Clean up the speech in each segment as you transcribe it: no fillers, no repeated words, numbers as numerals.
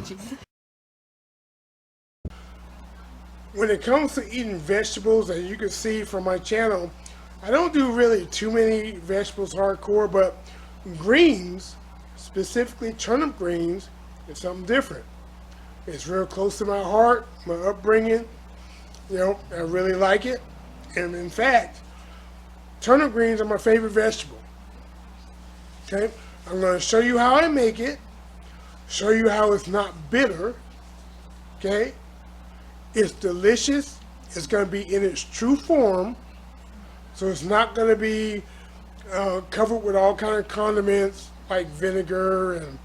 with you. When it comes to eating vegetables, as you can see from my channel, I don't do really too many vegetables hardcore, but greens, specifically turnip greens, is something different. It's real close to my heart, my upbringing. You know, I really like it. And in fact, turnip greens are my favorite vegetable. Okay? I'm going to show you how I make it, show you how it's not bitter. Okay? It's delicious. It's going to be in its true form. So it's not going to be covered with all kind of condiments like vinegar and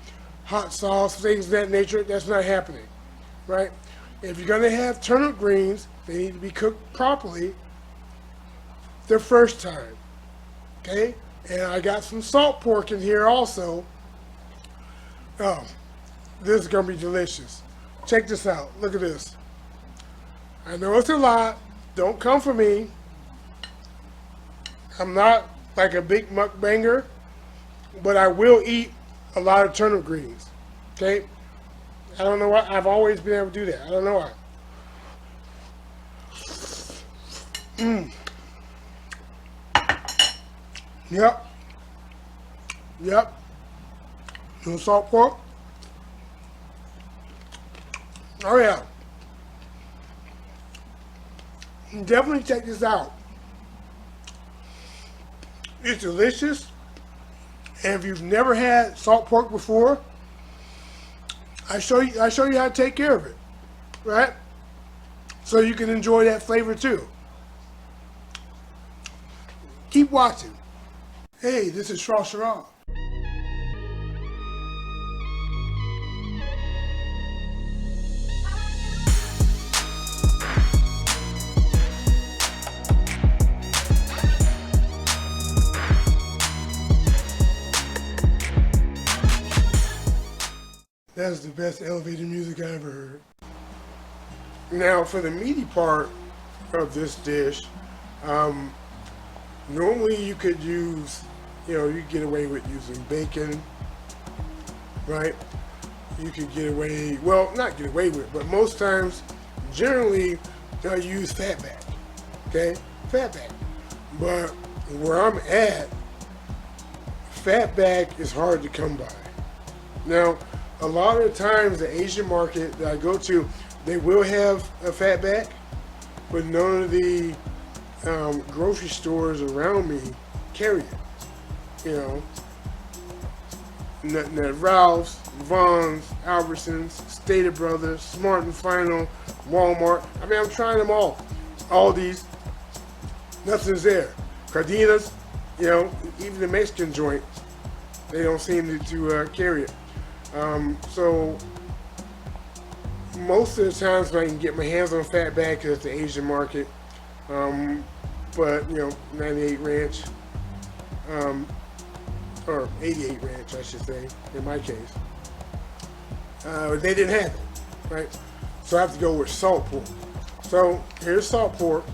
hot sauce, things of that nature. That's not happening, right? If you're going to have turnip greens, they need to be cooked properly the first time, okay? And I got some salt pork in here also. Oh, this is going to be delicious. Check this out. Look at this. I know it's a lot. Don't come for me. I'm not like a big mukbanger, but I will eat a lot of turnip greens. Okay? I don't know why. I've always been able to do that. I don't know why. Yep. Yep. No salt pork. Oh yeah. Definitely check this out. It's delicious. And if you've never had salt pork before, I show you how to take care of it, right? So you can enjoy that flavor too. Keep watching. Hey, this is Shrashira. That's the best elevator music I ever heard. Now, for the meaty part of this dish, normally you could use, you get away with using bacon, right? You could get away, well, not get away with, but most times, generally, I use fatback, okay? Fatback. But where I'm at, fatback is hard to come by. Now, a lot of the times, the Asian market that I go to, they will have a fatback, but none of the grocery stores around me carry it. Nothing at Ralph's, Vaughn's, Albertsons, Stater Brothers, Smart and Final, Walmart. I mean, I'm trying them all. Aldi's, nothing's there. Cardenas, even the Mexican joint, they don't seem to carry it. So most of the times when I can get my hands on fatback, it's the Asian market. But 98 Ranch, or 88 Ranch, I should say, in my case. They didn't have it, right? So I have to go with salt pork. So here's salt pork.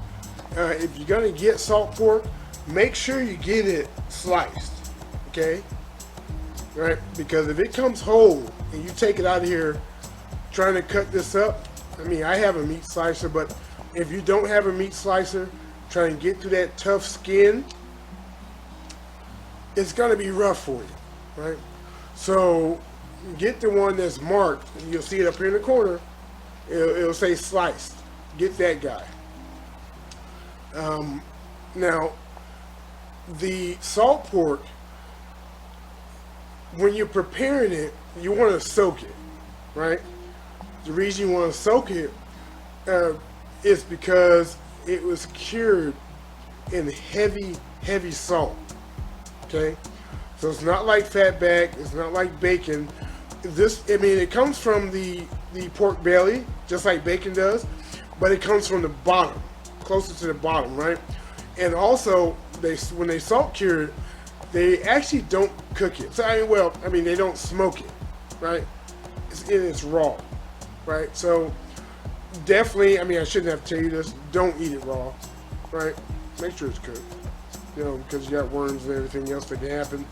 If you're gonna get salt pork, make sure you get it sliced, okay? Right? Because if it comes whole and you take it out of here trying to cut this up, I mean, I have a meat slicer, but if you don't have a meat slicer, trying to get through that tough skin, it's going to be rough for you, right? So get the one that's marked, and you'll see it up here in the corner. It'll say sliced. Get that guy. Now, the salt pork, when you're preparing it, you want to soak it, right? The reason you want to soak it is because it was cured in heavy, heavy salt, okay? So it's not like fatback, it's not like bacon. It comes from the pork belly, just like bacon does, but it comes from the bottom, closer to the bottom, right? And also, when they salt cure it, they actually don't cook it. So they don't smoke it, right? It's in its raw, right? So definitely, I shouldn't have to tell you this. Don't eat it raw, right? Make sure it's cooked, because you got worms and everything else that can happen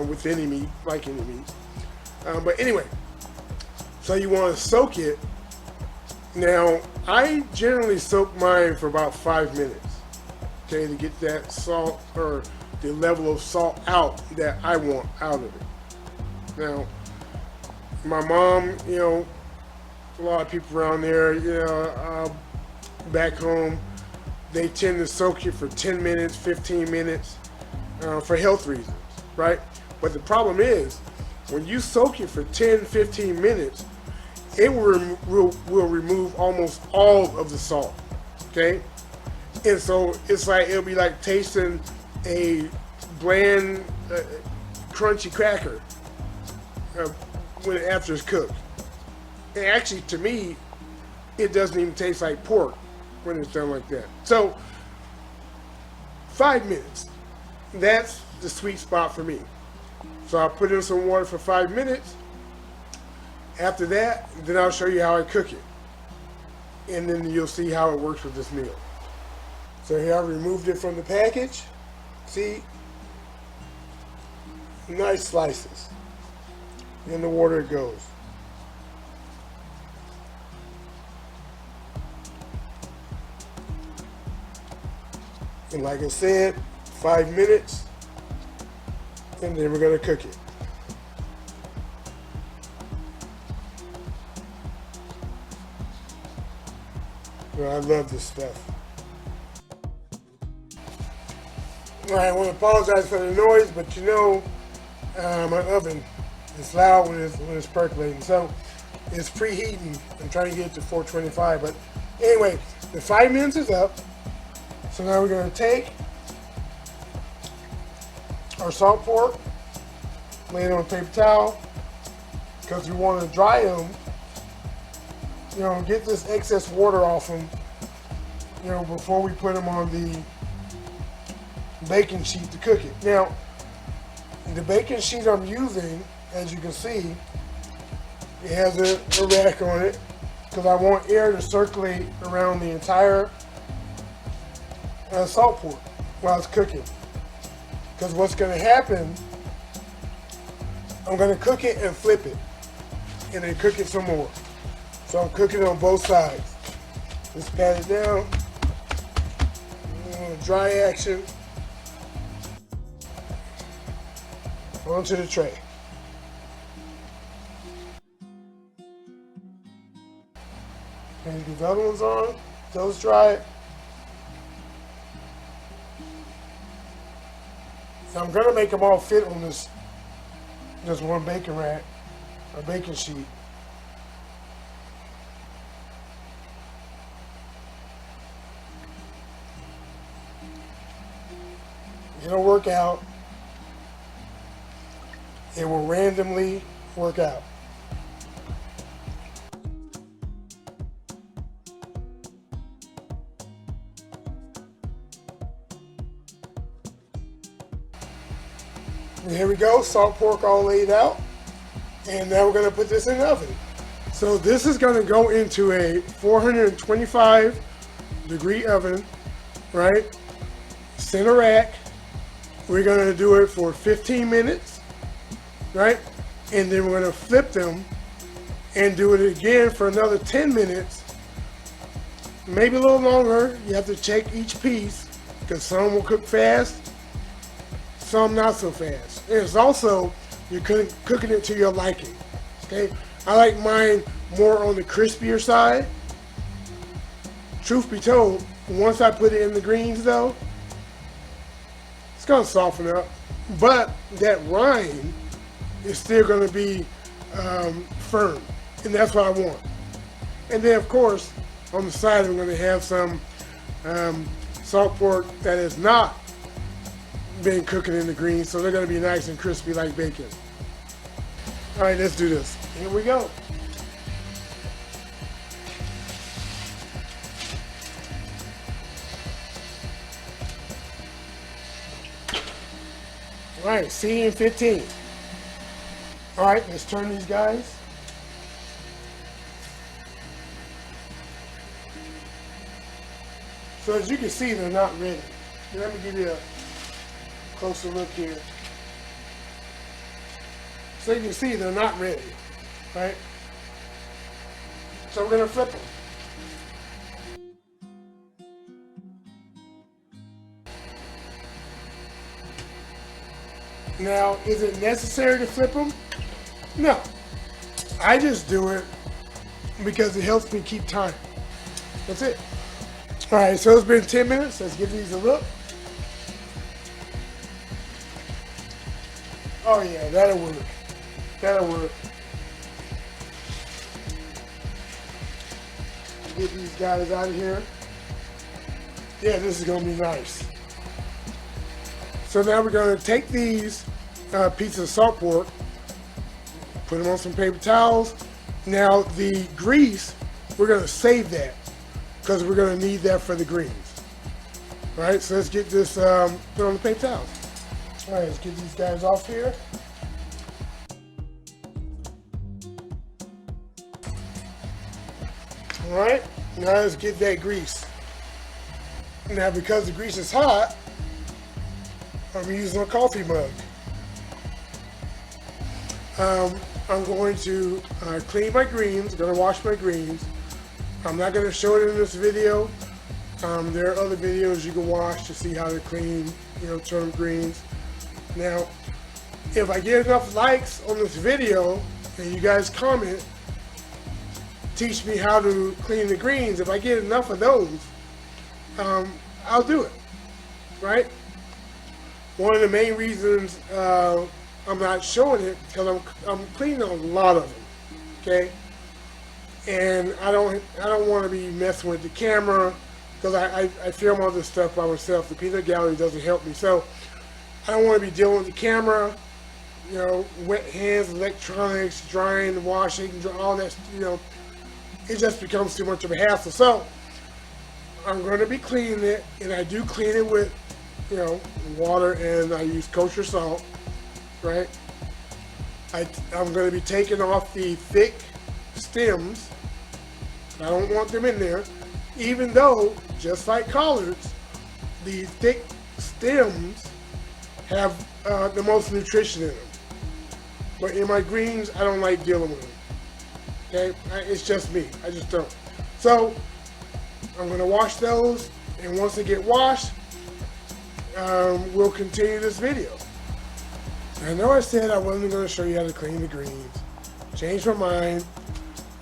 with any meat, like any meat. But anyway, So you want to soak it. Now, I generally soak mine for about 5 minutes, okay, to get that salt or the level of salt out that I want out of it. Now, my mom, a lot of people around there, back home, they tend to soak it for 10 minutes, 15 minutes for health reasons, right? But the problem is, when you soak it for 10, 15 minutes, it will remove almost all of the salt, okay? And so it's like, it'll be like tasting a bland, crunchy cracker after it's cooked. And actually, to me, it doesn't even taste like pork when it's done like that. So, 5 minutes. That's the sweet spot for me. So I'll put in some water for 5 minutes. After that, then I'll show you how I cook it. And then you'll see how it works with this meal. So here I removed it from the package. See? Nice slices. In the water it goes. And like I said, 5 minutes, and then we're going to cook it. Well, I love this stuff. I want to apologize for the noise, but my oven is loud when it's percolating. So it's preheating. I'm trying to get it to 425. But anyway, the 5 minutes is up. So now we're going to take our salt pork, lay it on a paper towel, because we want to dry them, get this excess water off them, before we put them on the baking sheet to cook it. Now, the baking sheet I'm using, as you can see, it has a rack on it, because I want air to circulate around the entire salt pork while it's cooking. Because what's going to happen, I'm going to cook it and flip it, and then cook it some more. So I'm cooking it on both sides. Just pat it down, dry action, onto the tray. And get the other ones on, those dry. I'm going to make them all fit on this one baking rack, or baking sheet. It'll work out. It will randomly work out. And here we go, salt pork all laid out. And now we're going to put this in the oven. So this is going to go into a 425 degree oven, right? Center rack. We're going to do it for 15 minutes, right? And then we're going to flip them and do it again for another 10 minutes. Maybe a little longer. You have to check each piece, because some will cook fast, some not so fast. And it's also, you're cooking it to your liking, okay? I like mine more on the crispier side. Truth be told, once I put it in the greens though, it's gonna soften up, but that rind is still gonna be firm, and that's what I want. And then of course, on the side, I'm gonna have some salt pork that has not been cooking in the greens, so they're gonna be nice and crispy like bacon. All right, let's do this. Here we go. All right, see you in 15. All right, let's turn these guys. So as you can see, they're not ready. Let me give you a closer look here. So you can see they're not ready, right? So we're going to flip them. Now, is it necessary to flip them? No. I just do it because it helps me keep time. That's it. Alright, so it's been 10 minutes. Let's give these a look. Oh yeah, that'll work. That'll work. Get these guys out of here. Yeah, this is going to be nice. So now we're going to take these pieces of salt pork, put them on some paper towels. Now the grease, we're going to save that because we're going to need that for the greens. All right, so let's get this put on the paper towels. All right, let's get these guys off here. All right, now let's get that grease. Now because the grease is hot, I'm using a coffee mug. I'm going to clean my greens. I'm going to wash my greens. I'm not going to show it in this video. There are other videos you can watch to see how to clean, turnip greens. Now, if I get enough likes on this video and you guys comment, teach me how to clean the greens. If I get enough of those, I'll do it, right? One of the main reasons I'm not showing it because I'm cleaning a lot of them, okay? And I don't want to be messing with the camera because I film all this stuff by myself. The peanut gallery doesn't help me, so I don't want to be dealing with the camera, wet hands, electronics, drying, washing, all that, it just becomes too much of a hassle. So I'm going to be cleaning it, and I do clean it with, water, and I use kosher salt, right? I'm going to be taking off the thick stems. I don't want them in there, even though, just like collards, the thick stems have the most nutrition in them. But in my greens, I don't like dealing with them. Okay, it's just me. I just don't. So I'm going to wash those, and once they get washed, we'll continue this video. I know I said I wasn't going to show you how to clean the greens. Changed my mind.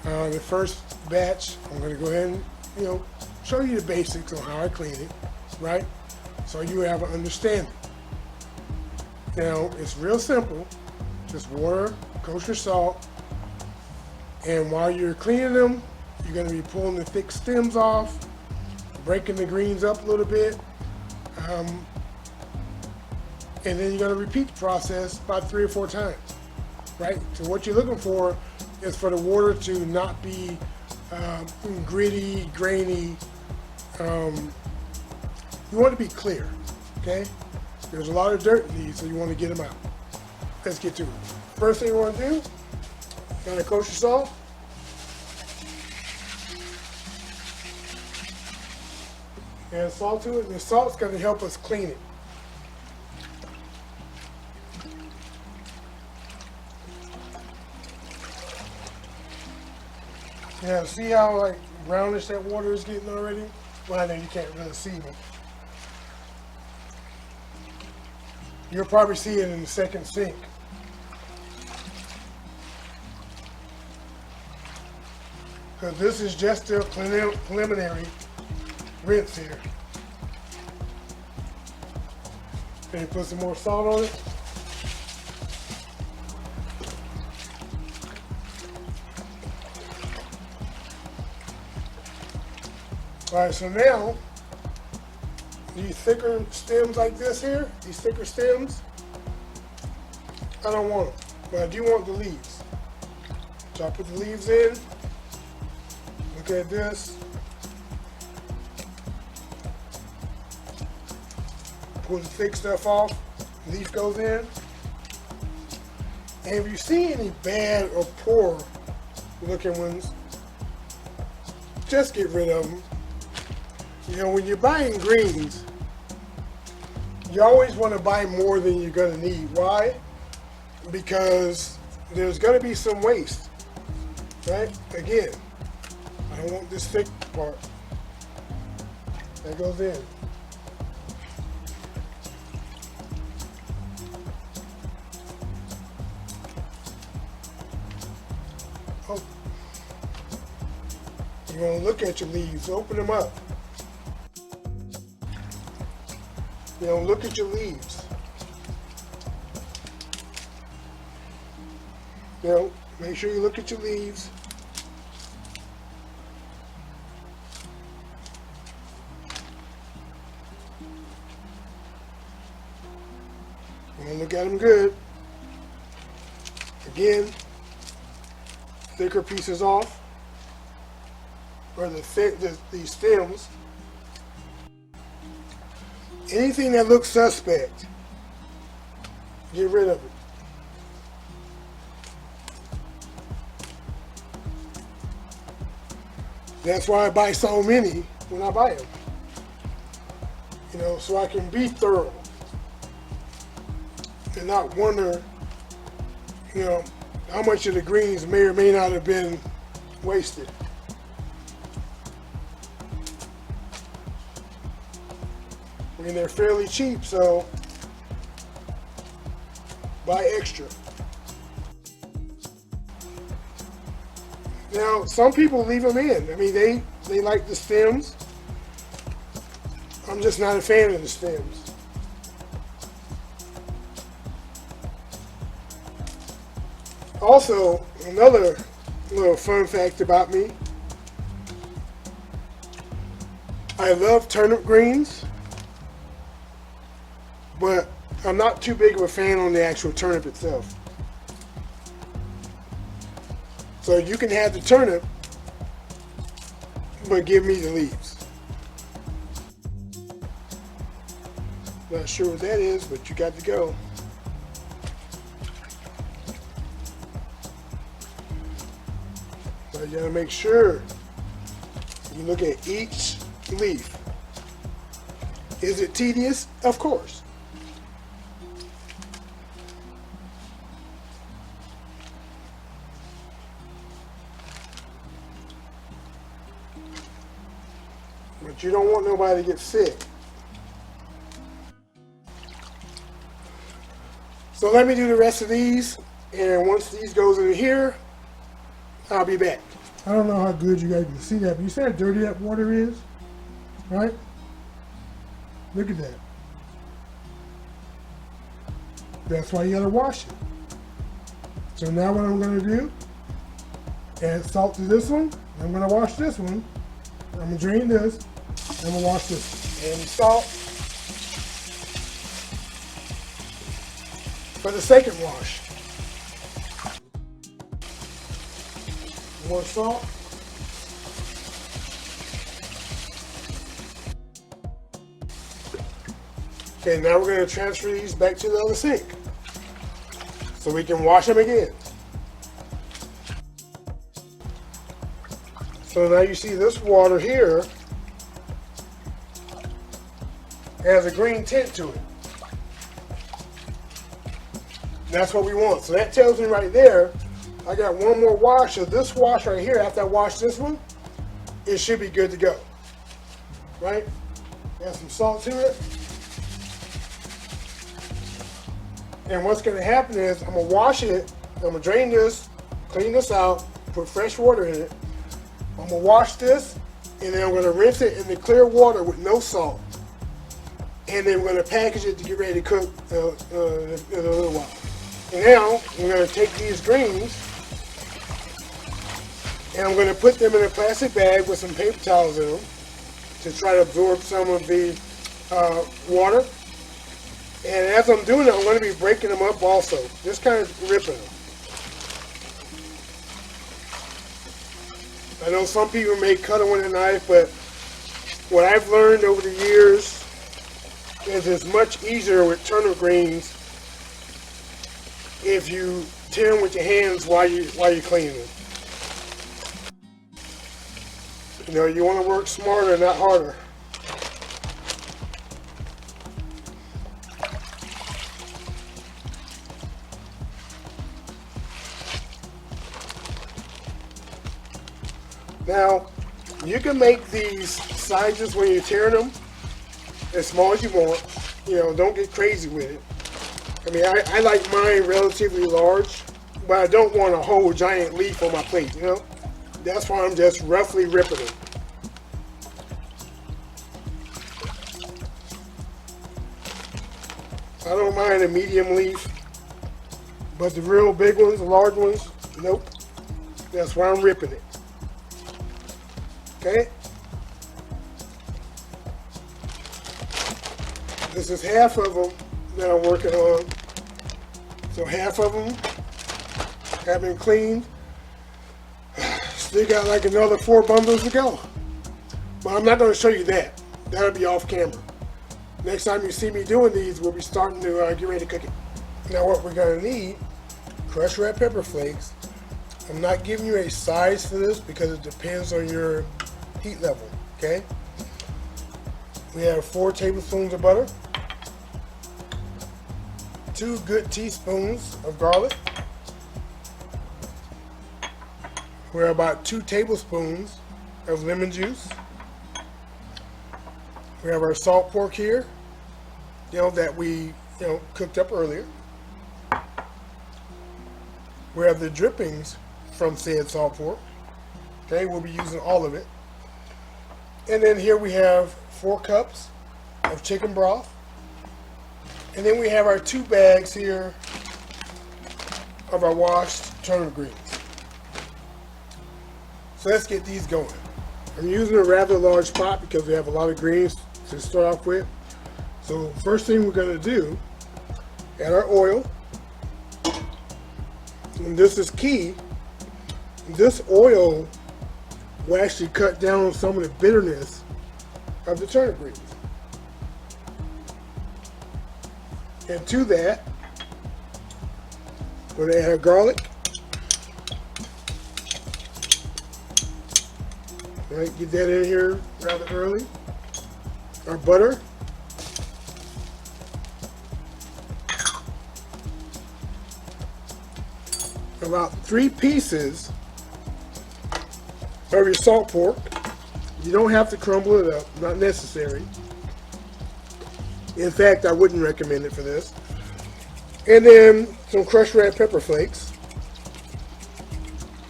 The first batch, I'm going to go ahead and, show you the basics on how I clean it, right? So you have an understanding. Now, it's real simple. Just water, kosher salt, and while you're cleaning them, you're going to be pulling the thick stems off, breaking the greens up a little bit, and then you're going to repeat the process about 3 or 4 times, right? So what you're looking for is for the water to not be gritty, grainy. You want to be clear, okay? There's a lot of dirt in these, so you want to get them out. Let's get to it. First thing you want to do, got a kosher salt. Add salt to it, and the salt's going to help us clean it. Yeah, see how brownish that water is getting already? Well, I know you can't really see me. You'll probably see it in the second sink. Because this is just a preliminary rinse here. Can you put some more salt on it? Alright, so now, these thicker stems like this here, these thicker stems, I don't want them, but I do want the leaves. So I put the leaves in, look at this, pull the thick stuff off, leaf goes in, and if you see any bad or poor looking ones, just get rid of them. When you're buying greens, you always want to buy more than you're going to need. Why? Because there's going to be some waste, right? Again, I want this thick part. That goes in. Oh. You want to look at your leaves. Open them up. You know, look at your leaves. You know, make sure you look at your leaves. You want to look at them good. Again, thicker pieces off, or the stems. Anything that looks suspect, get rid of it. That's why I buy so many when I buy them. You know, so I can be thorough and not wonder, you know, how much of the greens may or may not have been wasted. I mean, they're fairly cheap, so buy extra. Now, some people leave them in. I mean, they like the stems. I'm just not a fan of the stems. Also, another little fun fact about me, I love turnip greens, but I'm not too big of a fan on the actual turnip itself. So you can have the turnip, but give me the leaves. Not sure what that is, but you got to go. So you gotta make sure you look at each leaf. Is it tedious? Of course. But you don't want nobody to get sick. So let me do the rest of these, and once these goes in here, I'll be back. I don't know how good you guys can see that, but you see how dirty that water is, right? Look at that. That's why you gotta wash it. So now what I'm gonna do, add salt to this one. I'm gonna wash this one. I'm gonna drain this. I'm gonna wash this. And salt for the second wash. More salt. Okay, now we're going to transfer these back to the other sink so we can wash them again. So now you see this water here has a green tint to it. That's what we want. So that tells me right there, I got one more wash of this wash right here. After I wash this one, it should be good to go. Right? Add some salt to it. And what's going to happen is I'm going to wash it. I'm going to drain this, clean this out, put fresh water in it. I'm going to wash this, and then I'm going to rinse it in the clear water with no salt. And then we're going to package it to get ready to cook in a little while. And now we're going to take these greens and I'm going to put them in a plastic bag with some paper towels in them to try to absorb some of the water. And as I'm doing it, I'm going to be breaking them up also, just kind of ripping them. I know some people may cut them with a knife, but what I've learned over the years is it's much easier with turnip greens if you tear them with your hands while you clean them. You know, you want to work smarter, not harder. Now, You can make these sizes when you're tearing them as small as you want. You know, don't get crazy with it. I mean, I like mine relatively large, but I don't want a whole giant leaf on my plate, you know? That's why I'm just roughly ripping them. I don't mind a medium leaf, but the real big ones, the large ones, nope. That's why I'm ripping it. Okay? This is half of them that I'm working on. So half of them have been cleaned. Still got like another 4 bundles to go. But I'm not going to show you that. That'll be off camera. Next time you see me doing these, we'll be starting to get ready to cook it. Now what we're going to need, crushed red pepper flakes. I'm not giving you a size for this because it depends on your heat level, okay? We have 4 tablespoons of butter, 2 good teaspoons of garlic. We're about 2 tablespoons of lemon juice. We have our salt pork here, that we, cooked up earlier. We have the drippings from said salt pork. Okay, we'll be using all of it. And then here we have 4 cups of chicken broth. And then we have our 2 bags here of our washed turnip greens. So let's get these going. I'm using a rather large pot because we have a lot of greens to start off with. So first thing we're going to do, add our oil. And this is key. This oil will actually cut down on some of the bitterness of the turnip greens. And to that, we're going to add our garlic. All right, get that in here rather early. Our butter. About 3 pieces of your salt pork. You don't have to crumble it up, not necessary. In fact, I wouldn't recommend it for this. And then some crushed red pepper flakes.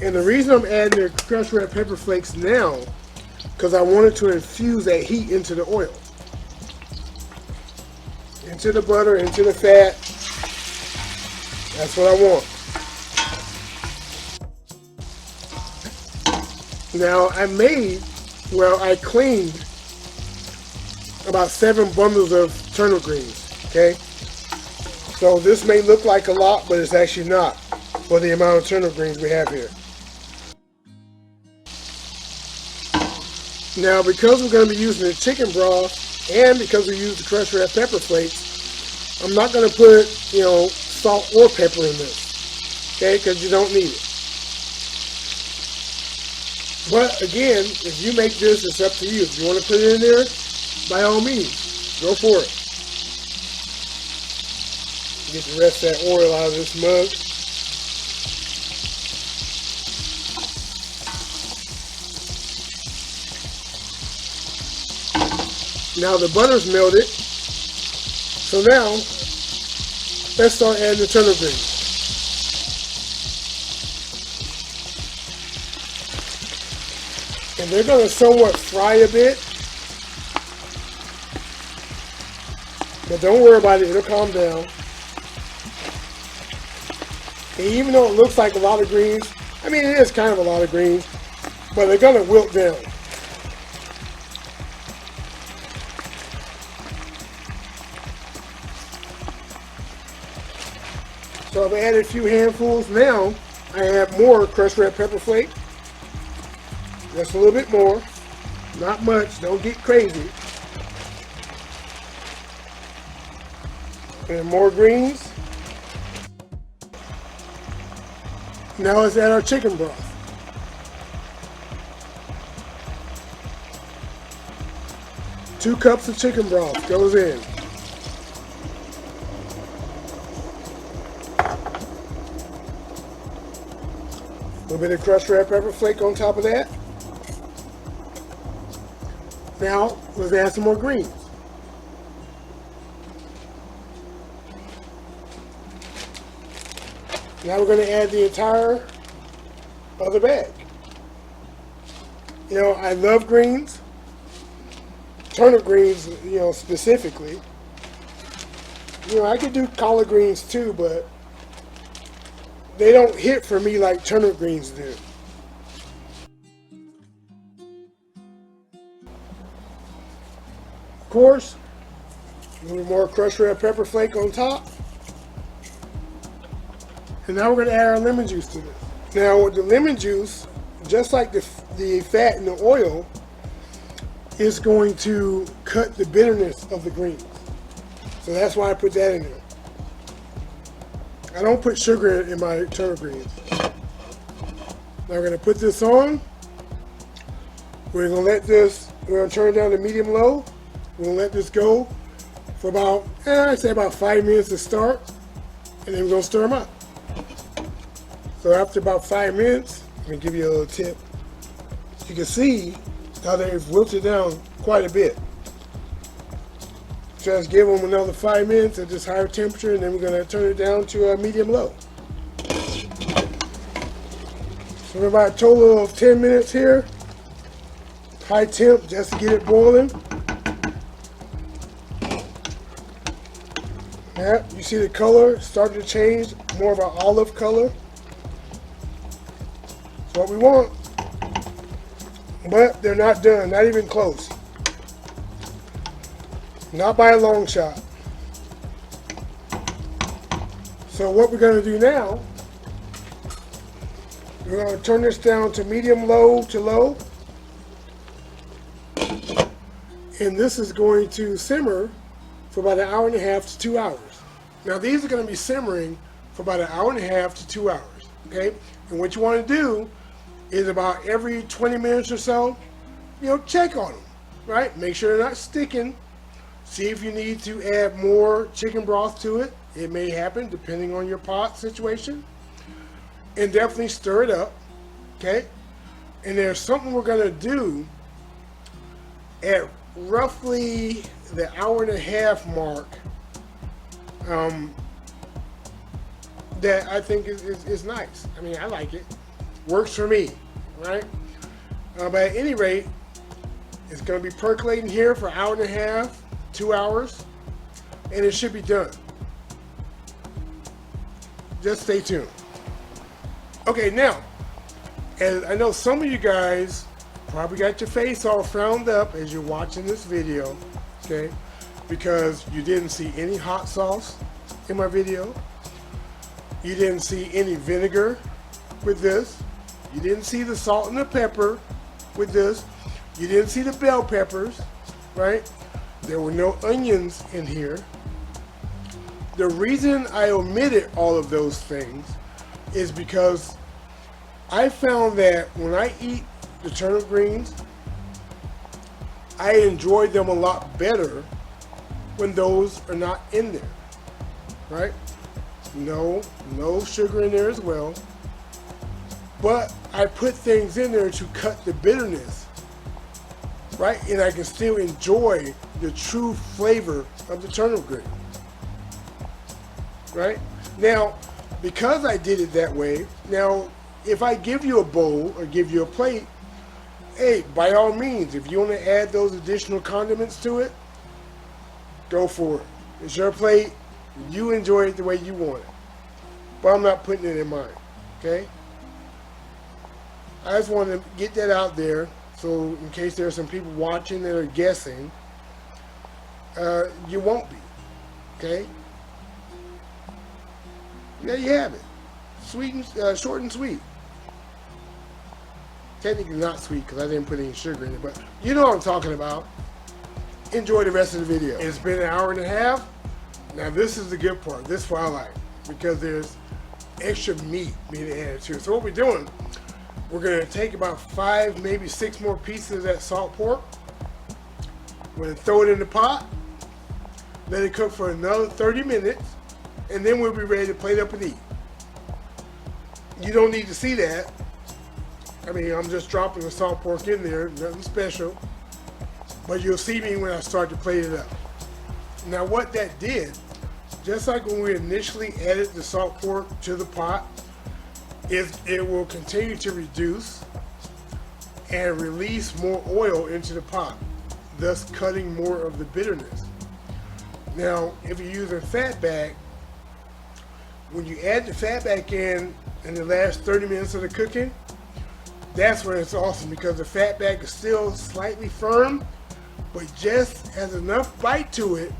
And the reason I'm adding the crushed red pepper flakes now, because I wanted to infuse that heat into the oil. Into the butter, into the fat. That's what I want. Now I cleaned about 7 bundles of turnip greens, okay? So this may look like a lot, but it's actually not for the amount of turnip greens we have here. Now because we're going to be using the chicken broth and because we use the crushed red pepper flakes, I'm not going to put, salt or pepper in this, okay? Because you don't need it. But again, if you make this, it's up to you. If you want to put it in there, by all means, go for it. Get the rest of that oil out of this mug. Now the butter's melted. So now, let's start adding the turnip greens. And they're going to somewhat fry a bit. But don't worry about it, it'll calm down. And even though it looks like a lot of greens, I mean it is kind of a lot of greens, but they're going to wilt down. So I've added a few handfuls. Now I add more crushed red pepper flake. Just a little bit more. Not much, don't get crazy. And more greens. Now let's add our chicken broth. Two cups of chicken broth goes in. A little bit of crushed red pepper flake on top of that. Now, let's add some more greens. Now we're going to add the entire other bag. You know, I love greens. Turnip greens, you know, specifically. You know, I could do collard greens too, but they don't hit for me like turnip greens do. Of course, a little more crushed red pepper flake on top. And now we're going to add our lemon juice to this. Now with the lemon juice, just like the fat in the oil, is going to cut the bitterness of the greens. So that's why I put that in there. I don't put sugar in my turnip greens. Now we're going to put this on. We're going to let this, we're going to turn it down to medium-low. We're going to let this go for about, I'd say about 5 minutes to start. And then we're going to stir them up. So after about 5 minutes, I'm going to give you a little tip. You can see how they've wilted down quite a bit. Just give them another 5 minutes at this higher temperature, and then we're going to turn it down to a medium-low. So we're about a total of 10 minutes here. High temp just to get it boiling. Yeah, you see the color starting to change, more of an olive color. That's what we want. But they're not done, not even close. Not by a long shot. So what we're going to do now, we're going to turn this down to medium-low to low. And this is going to simmer for about 1.5 hours to 2 hours. Now these are going to be simmering for about 1.5 hours to 2 hours. Okay? And what you want to do is about every 20 minutes or so, you know, check on them, right? Make sure they're not sticking. See if you need to add more chicken broth to it. It may happen depending on your pot situation. And definitely stir it up, okay? And there's something we're gonna do at roughly the 1.5 hour mark that I think is nice. I mean, I like it. Works for me, right? But at any rate, it's going to be percolating here for 1.5 hours, 2 hours, and it should be done. Just stay tuned. Okay, now, and I know some of you guys probably got your face all frowned up as you're watching this video, okay? Because you didn't see any hot sauce in my video. You didn't see any vinegar with this. You didn't see the salt and the pepper with this. You didn't see the bell peppers, right? There were no onions in here. The reason I omitted all of those things is because I found that when I eat the turnip greens, I enjoy them a lot better when those are not in there, right? No sugar in there as well. But I put things in there to cut the bitterness, right? And I can still enjoy the true flavor of the turnip green, right? Now, because I did it that way, now if I give you a bowl or give you a plate, hey, by all means, if you want to add those additional condiments to it, go for it. It's your plate. You enjoy it the way you want it. But I'm not putting it in mine, okay? I just want to get that out there, so in case there are some people watching that are guessing, you won't be, okay? There you have it. Sweet and short and sweet. Technically not sweet because I didn't put any sugar in it, but you know what I'm talking about. Enjoy the rest of the video. It's been 1.5 hours. Now this is the good part. This is what I like, because there's extra meat being added to it. So what we're doing, we're going to take about 5, maybe 6 more pieces of that salt pork. We're going to throw it in the pot, let it cook for another 30 minutes, and then we'll be ready to plate up and eat. You don't need to see that. I mean, I'm just dropping the salt pork in there, nothing special. but you'll see me when I start to plate it up. Now what that did, just like when we initially added the salt pork to the pot, is it will continue to reduce and release more oil into the pot, thus cutting more of the bitterness. Now, if you're using fat back, when you add the fat back in the last 30 minutes of the cooking, that's when it's awesome, because the fat back is still slightly firm, but just has enough bite to it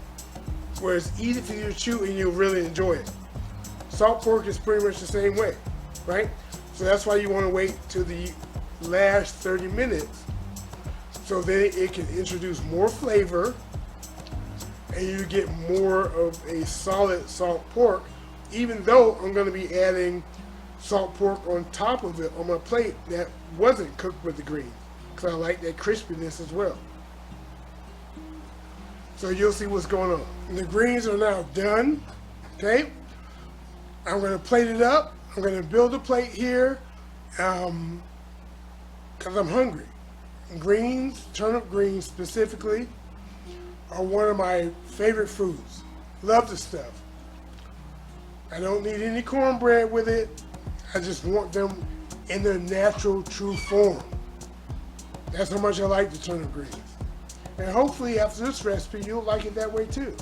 where it's easy for you to chew and you'll really enjoy it. Salt pork is pretty much the same way, right? So that's why you want to wait till the last 30 minutes, so then it can introduce more flavor and you get more of a solid salt pork, even though I'm going to be adding salt pork on top of it on my plate that wasn't cooked with the greens, because I like that crispiness as well. So you'll see what's going on. The greens are now done. Okay, I'm going to plate it up. I'm going to build a plate here because I'm hungry. Greens, turnip greens specifically, are one of my favorite foods. Love the stuff. I don't need any cornbread with it. I just want them in their natural, true form. That's how much I like the turnip greens. And hopefully after this recipe, you'll like it that way too.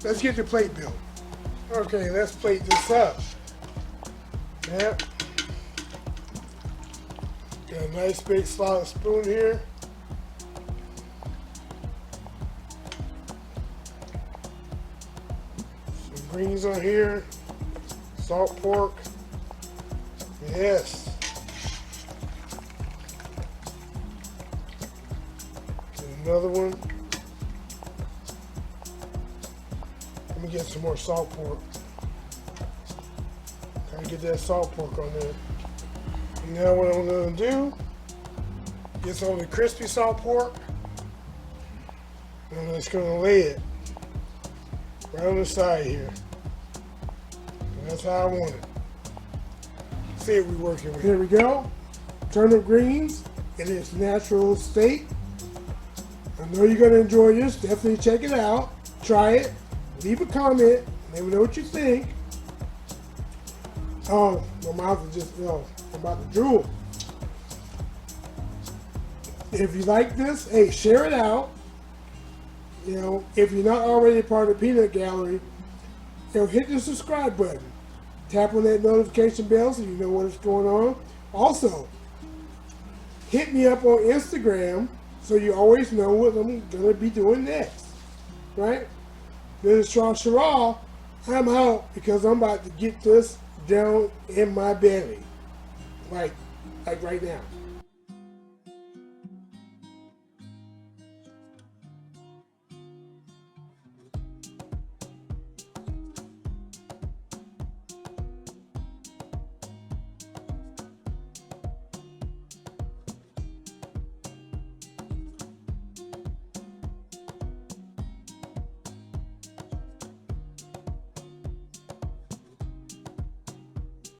Let's get the plate built. Okay, let's plate this up. Yep. Got a nice big solid spoon here. Some greens on here. Salt pork. Yes. Get another one. Let me get some more salt pork. Gotta get that salt pork on there. And now what I'm gonna do, get some of the crispy salt pork. And I'm just gonna lay it right on the side here. And that's how I want it. See what we're working with. Here we go. Turnip greens in its natural state. I know you're gonna enjoy this. Definitely check it out. Try it. Leave a comment. Let me know what you think. Oh, my mouth is just, I'm about to drool. If you like this, hey, share it out. If you're not already a part of the Peanut Gallery, hit the subscribe button. Tap on that notification bell so you know what's going on. Also, hit me up on Instagram so you always know what I'm going to be doing next. Right? This is Shrashira. I'm out because I'm about to get this down in my belly. Like right now.